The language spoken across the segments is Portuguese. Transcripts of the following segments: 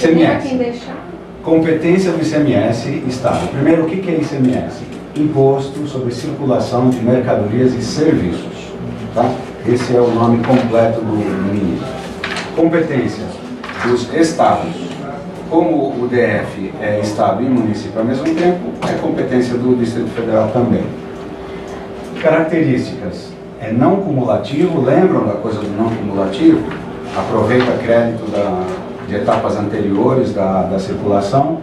ICMS. Quem deixar? Competência do ICMS, Estado. Primeiro, o que é ICMS? Imposto sobre Circulação de Mercadorias e Serviços. Tá? Esse é o nome completo do ministro. Competência dos Estados. Como o DF é Estado e município ao mesmo tempo, é competência do Distrito Federal também. Características. É não cumulativo, lembram da coisa do não cumulativo? Aproveita crédito de etapas anteriores da circulação,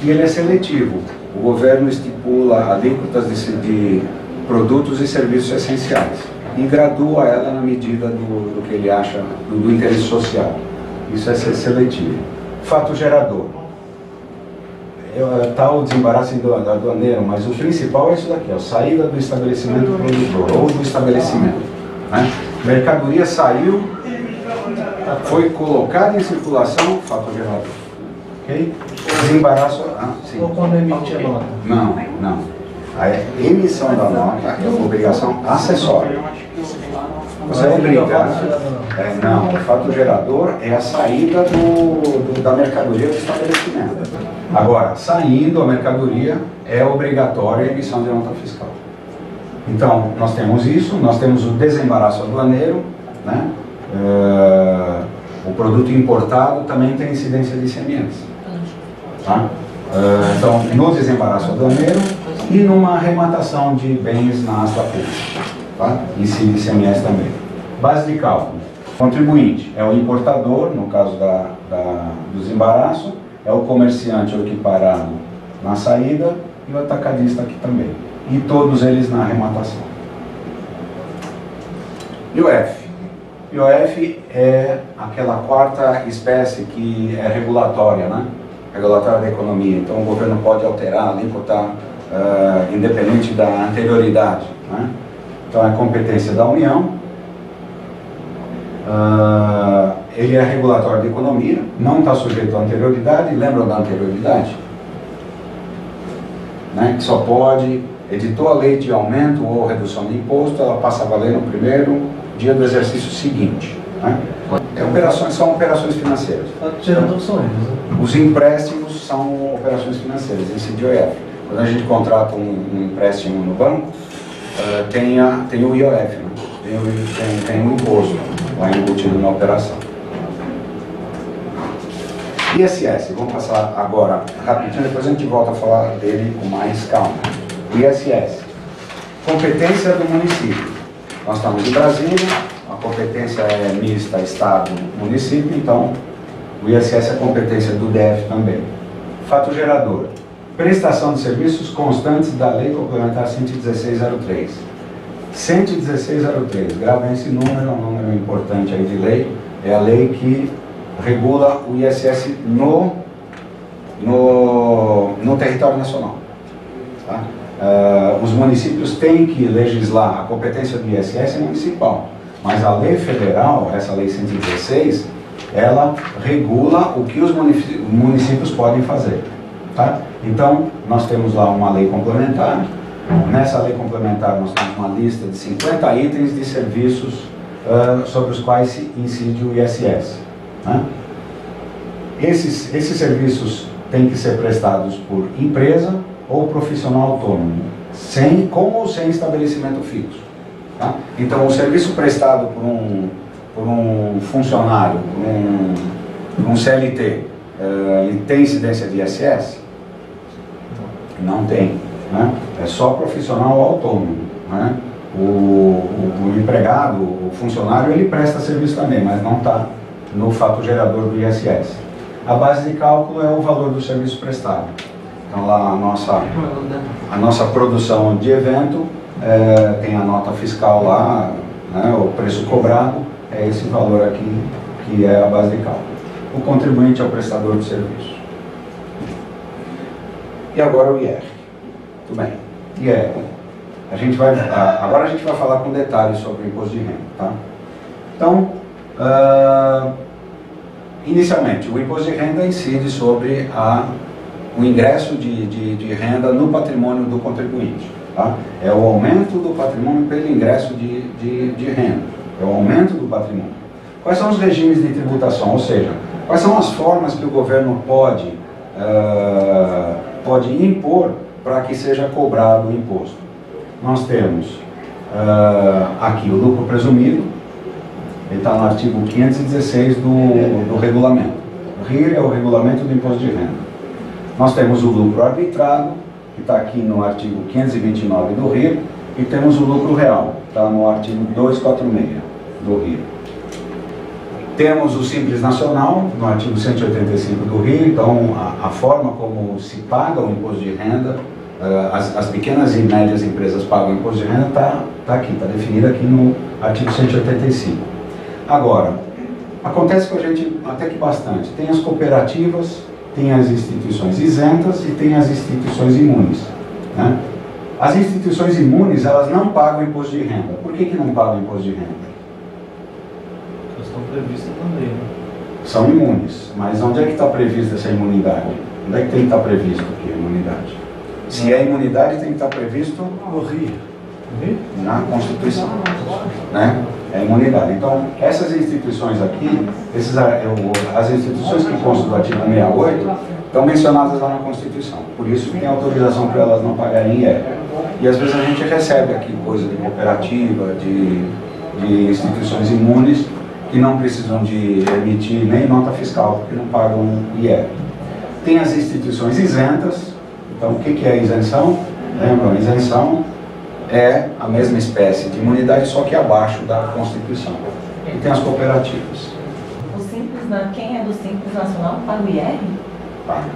e ele é seletivo. O governo estipula alíquotas de produtos e serviços essenciais e gradua ela na medida do que ele acha, do interesse social. Isso é ser seletivo. Fato gerador. Está o desembaraço do aduaneiro, mas o principal é isso daqui, a saída do estabelecimento produtor ou do estabelecimento. Né? Mercadoria saiu, foi colocada em circulação, fato gerador. Ok? Desembaraço. Sim. Ou quando emite a nota? Não. A emissão da nota é uma obrigação acessória. Você é obrigado. Não, o fato gerador é a saída da mercadoria do estabelecimento. Agora, saindo a mercadoria, é obrigatória a emissão de nota fiscal. Então, nós temos isso, nós temos o desembaraço aduaneiro, né? O produto importado também tem incidência de ICMS. Tá? Então, no desembaraço aduaneiro e numa arrematação de bens na asta pública. Tá? Incide ICMS também. Base de cálculo. Contribuinte é o importador, no caso do desembaraço, é o comerciante ou equiparado na saída e o atacadista aqui também. E todos eles na arrematação. IOF. IOF é aquela quarta espécie que é regulatória, né? Regulatória da economia. Então o governo pode alterar, alíquota independente da anterioridade. Né? Então é competência da União. Ele é regulatório da economia, não está sujeito à anterioridade. Lembram da anterioridade? Né? Que só pode, editou a lei de aumento ou redução de imposto, ela passa a valer no primeiro dia do exercício seguinte. Né? São operações financeiras. Gerador são eles, né? Os empréstimos são operações financeiras, esse IOF. Quando a gente contrata um empréstimo no banco, tem o IOF, né? tem o imposto lá embutido na operação. ISS, vamos passar agora rapidinho, depois a gente volta a falar dele com mais calma. ISS, competência do município. Nós estamos em Brasília, a competência é mista Estado-município, então o ISS é competência do DF também. Fato gerador, prestação de serviços constantes da Lei Complementar 11603. 11603, gravem esse número, é um número importante aí de lei, é a lei que regula o ISS no território nacional. Tá? Os municípios têm que legislar, a competência do ISS é municipal, mas a lei federal, essa lei 116, ela regula o que os municípios podem fazer. Tá? Então, nós temos lá uma lei complementar. Nessa lei complementar nós temos uma lista de 50 itens de serviços sobre os quais se incide o ISS. Né? Esses serviços têm que ser prestados por empresa ou profissional autônomo, com ou sem estabelecimento fixo. Tá? Então, o serviço prestado por um funcionário, por um CLT, ele tem incidência de ISS? Não tem. Né? É só profissional autônomo. Né? O empregado, o funcionário, ele presta serviço também, mas não está no fato gerador do ISS. A base de cálculo é o valor do serviço prestado. Então lá a nossa produção de evento tem a nota fiscal lá, né? O preço cobrado é esse valor aqui que é a base de cálculo. O contribuinte é o prestador de serviço. E agora o IR. Tudo bem. IR. Agora a gente vai falar com detalhes sobre o imposto de renda. Tá? Então, inicialmente, o imposto de renda incide sobre o ingresso de renda no patrimônio do contribuinte. Tá? É o aumento do patrimônio pelo ingresso de renda. É o aumento do patrimônio. Quais são os regimes de tributação? Ou seja, Quais são as formas que o governo pode impor para que seja cobrado o imposto? Nós temos aqui o lucro presumido, ele está no artigo 516 do regulamento. O RIR é o regulamento do imposto de renda. Nós temos o lucro arbitrado, que está aqui no artigo 529 do RIR, e temos o lucro real, está no artigo 246 do RIR. Temos o Simples Nacional, no artigo 185 do RIR, então a forma como se paga o imposto de renda, as pequenas e médias empresas pagam o imposto de renda, está aqui, está definida aqui no artigo 185. Agora, acontece com a gente até que bastante, tem as cooperativas, tem as instituições isentas e tem as instituições imunes, né? As instituições imunes, elas não pagam imposto de renda. Por que não pagam imposto de renda? Elas estão previstas também, né? São imunes, mas onde é que está prevista essa imunidade? Onde é que tem que estar previsto aqui a imunidade? Se é imunidade, tem que estar previsto No Rio. na Constituição, né? É imunidade. Então, essas instituições aqui, as instituições que constam do artigo 168, estão mencionadas lá na Constituição. Por isso que tem autorização para elas não pagarem IR. E às vezes a gente recebe aqui coisa de cooperativa, de instituições imunes, que não precisam de emitir nem nota fiscal, porque não pagam IR. Tem as instituições isentas. Então, o que é a isenção? Lembram? A isenção é a mesma espécie de imunidade, só que abaixo da Constituição. E tem as cooperativas. O Simples, quem é do Simples Nacional paga o IR? Paga.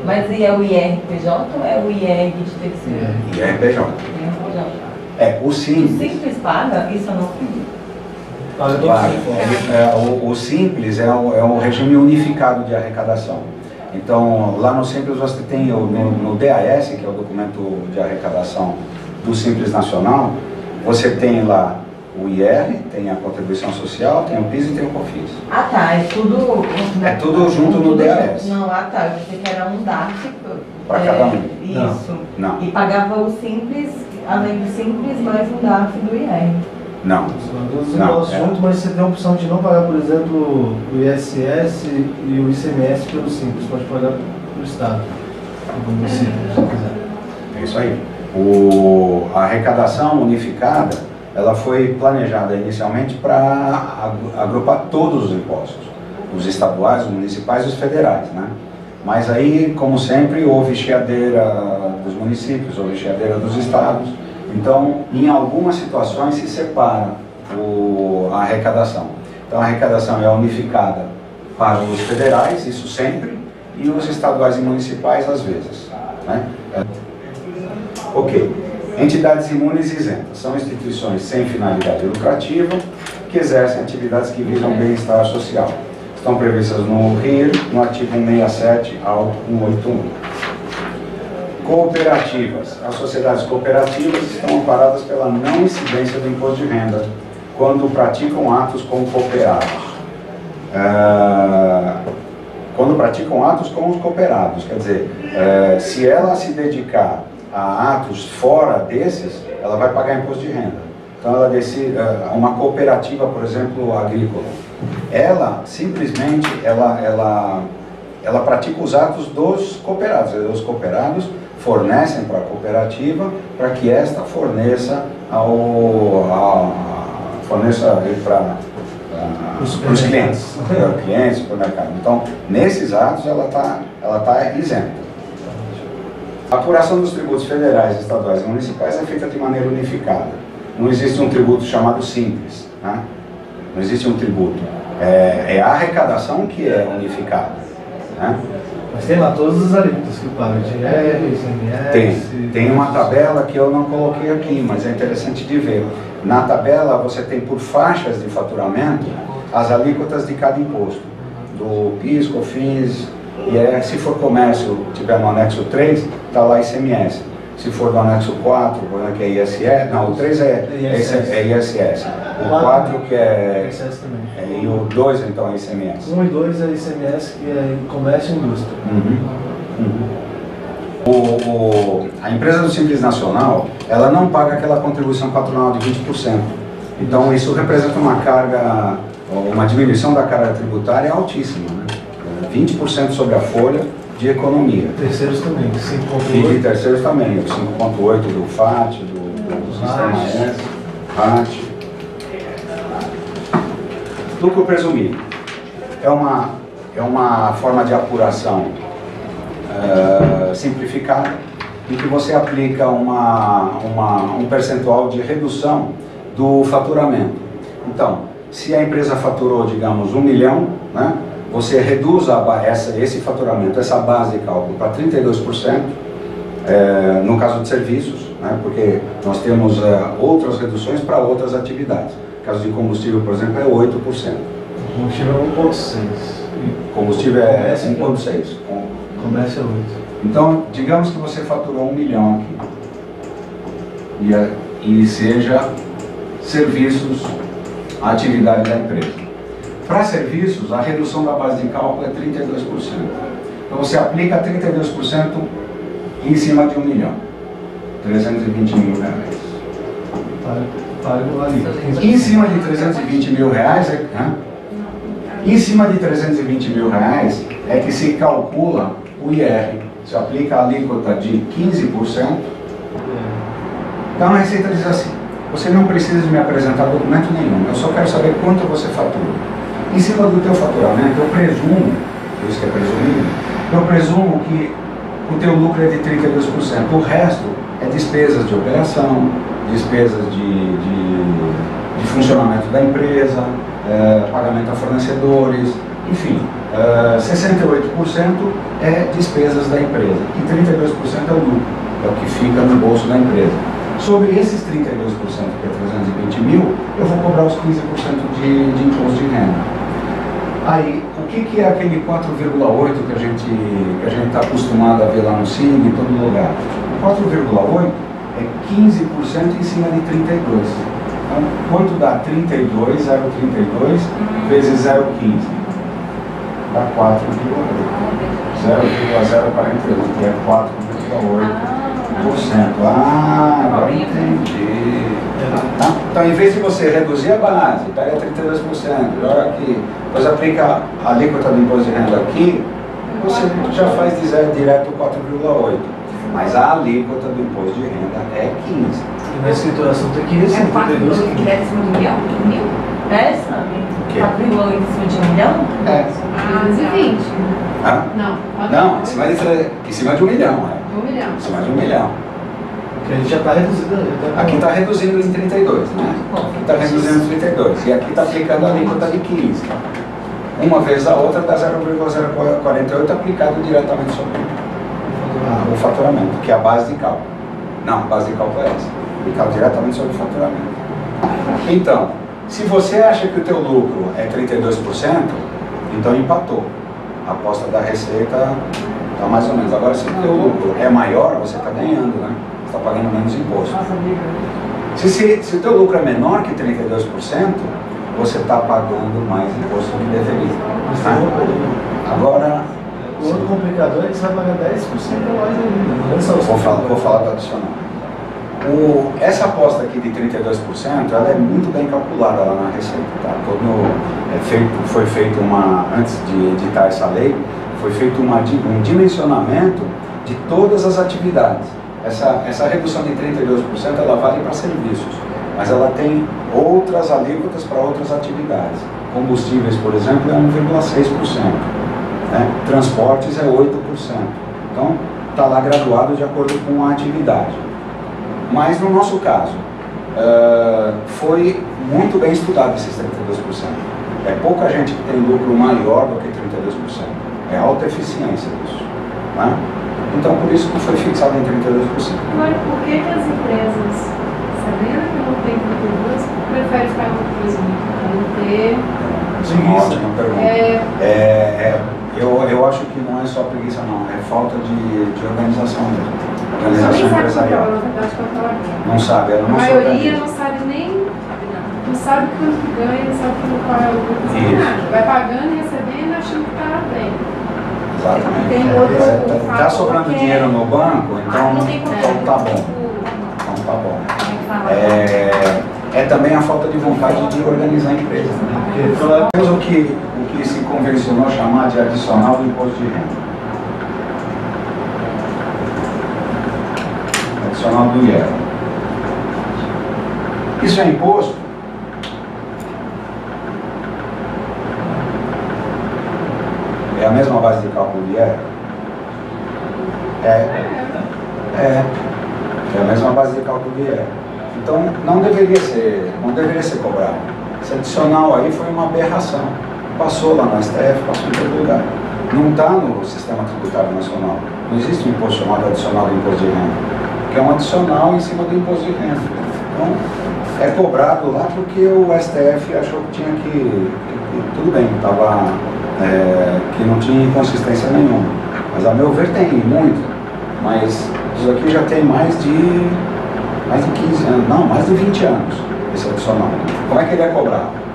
Mas e é o IRPJ ou é o IR de terceiro? IRPJ. O O Simples. Simples paga? Isso eu não sei. O Simples é um regime unificado de arrecadação. Então, lá no Simples você tem no DAS, que é o documento de arrecadação do Simples Nacional, você tem lá o IR, tem a contribuição social, tem o PIS e tem o COFINS. Ah tá, é tudo... É tudo junto no DAS. Não, tá, eu pensei que era um DARF. Para cada um. Isso. Não. E pagava o Simples, além do Simples, mais um DARF do IR. Não. Não, junto, mas você tem a opção de não pagar, por exemplo, o ISS e o ICMS pelo Simples, pode pagar pelo Estado, pelo município, se quiser. É isso aí. A arrecadação unificada, ela foi planejada inicialmente para agrupar todos os impostos, os estaduais, os municipais e os federais, né? Mas aí, como sempre, houve chiadeira dos municípios, houve chiadeira dos estados. Então, em algumas situações se separa a arrecadação. Então, a arrecadação é unificada para os federais, isso sempre, e os estaduais e municipais às vezes, né? Ok. Entidades imunes e isentas são instituições sem finalidade lucrativa que exercem atividades que visam bem-estar social. Estão previstas no RIR, no artigo 167 ao 181. Cooperativas. As sociedades cooperativas estão amparadas pela não incidência do imposto de renda quando praticam atos com cooperados. Quando praticam atos com os cooperados, quer dizer, se ela se dedicar a atos fora desses, ela vai pagar imposto de renda. Então ela decide, uma cooperativa, por exemplo, agrícola, ela simplesmente ela pratica os atos dos cooperados. Os cooperados fornecem para a cooperativa para que esta forneça para os clientes, para o mercado. Então, nesses atos ela tá isenta. A apuração dos tributos federais, estaduais e municipais é feita de maneira unificada. Não existe um tributo chamado simples, né? Não existe um tributo. É a arrecadação que é unificada, né? Mas tem lá todos os alíquotas que pagam, IR, ICMS... Tem uma tabela que eu não coloquei aqui, mas é interessante de ver. Na tabela você tem por faixas de faturamento as alíquotas de cada imposto. Do PIS, COFINS, IR, se for comércio, tiver no anexo 3, está lá ICMS. Se for do anexo 4, que é ISS, não, o 3 é ISS. O 4 que é... ISS também. E o 2 então é ICMS. 1 e 2 é ICMS, que é comércio e indústria. A empresa do Simples Nacional, ela não paga aquela contribuição patronal de 20%. Então isso representa uma carga uma diminuição da carga tributária altíssima, né? 20% sobre a folha de economia. Terceiros também, E 5,8. de terceiros também, o 5,8 do FAT, do Sistema S, FAT. Lucro presumido. É uma forma de apuração simplificada, em que você aplica um percentual de redução do faturamento. Então, se a empresa faturou, digamos, 1 milhão, né, você reduz esse faturamento, essa base de cálculo, para 32%, no caso de serviços, né, porque nós temos outras reduções para outras atividades. No caso de combustível, por exemplo, é 8%. Combustível é 1,6. Combustível é 5,6. Comércio é 8. Então, digamos que você faturou 1 milhão aqui. E seja serviços a atividade da empresa. Para serviços, a redução da base de cálculo é 32%. Então você aplica 32% em cima de 1 milhão. 320 mil reais. Em cima de 320 mil reais, em cima de 320 mil reais é que se calcula o IR. Se aplica a alíquota de 15%. Então a Receita diz assim: você não precisa de me apresentar documento nenhum, eu só quero saber quanto você fatura. Em cima do teu faturamento, eu presumo, por isso que é presumido, eu presumo que o teu lucro é de 32%. O resto é despesas de operação, despesas de funcionamento da empresa, pagamento a fornecedores, enfim, 68% é despesas da empresa e 32% é o lucro, é o que fica no bolso da empresa. Sobre esses 32%, que é 320 mil, eu vou cobrar os 15% de imposto de renda. Aí, o que é aquele 4,8 que a gente está acostumado a ver lá no SIG, em todo lugar? 4,8 é 15% em cima de 32. Então, quanto dá 32, 0,32 vezes 0,15? Dá 4,8. 0,048, que é 4,8%. Agora entendi. Tá? Então, em vez de você reduzir a base, pega 32%, joga aqui, depois aplica a alíquota do imposto de renda aqui, você já faz direto 4,8%. Mas a alíquota do imposto de renda é 15%. E na escrituração tem que É receber 4,8 que é em cima de 1 milhão? É essa? 4,8 em cima de 1 milhão? É. 220. Ah? Não, em cima de 1 milhão. 1 milhão. Em cima de 1 milhão. Porque a gente já está reduzindo. Aqui está reduzindo em 32, né? Aqui está reduzindo em 32. E aqui está aplicando a alíquota de 15. Uma vez a outra dá 0,048 aplicado diretamente sobre o faturamento, que é a base de cálculo. Não, a base de cálculo é essa. Aplicado diretamente sobre o faturamento. Então, se você acha que o teu lucro é 32%, então empatou. A aposta da Receita está mais ou menos. Agora, se o teu lucro é maior, você está ganhando, né? Você está pagando menos imposto. Se o teu lucro é menor que 32%, você está pagando mais imposto do que deveria. Agora, o outro complicador é que você vai pagar 10% a mais ainda. Vou falar do adicional. Essa aposta aqui de 32%, ela é muito bem calculada lá na Receita. Tá? Foi feito antes de editar essa lei, foi feito um dimensionamento de todas as atividades. Essa redução de 32% ela vale para serviços, mas ela tem outras alíquotas para outras atividades. Combustíveis, por exemplo, é 1,6%. Né? Transportes é 8%. Então, está lá graduado de acordo com a atividade. Mas no nosso caso, foi muito bem estudado esses 32%. É pouca gente que tem lucro maior do que 32%. É alta eficiência disso. Né? Então, por isso que foi fixado em 32%. Agora, por que as empresas, sabendo que não tem 32%, preferem ficar no presumido? Não ter... Ótima pergunta. Eu acho que não é só preguiça, não. É falta de organização mesmo. Organização empresarial. Não sabe, ela não A sabe. maioria não sabe nem... Não sabe quanto que ganha, não sabe qual é o lucro. Vai pagando e recebendo, achando que está bem. Exatamente. Está sobrando dinheiro no banco, então tá bom. Então tá bom. É também a falta de vontade de organizar a empresa. Temos o que se convencionou chamar de adicional do imposto de renda. Adicional do IR. Isso é imposto? É a mesma base de cálculo do IR? É a mesma base de cálculo do IR. Então não deveria ser cobrado. Esse adicional aí foi uma aberração. Passou lá no STF, passou em todo lugar. Não está no sistema tributário nacional. Não existe um imposto chamado adicional do imposto de renda, que é um adicional em cima do imposto de renda. Então é cobrado lá porque o STF achou que tinha que tudo bem, que não tinha inconsistência nenhuma. Mas a meu ver tem muito. Mas isso aqui já tem mais de 15 anos, não, mais de 20 anos, esse adicional. Como é que ele é cobrado?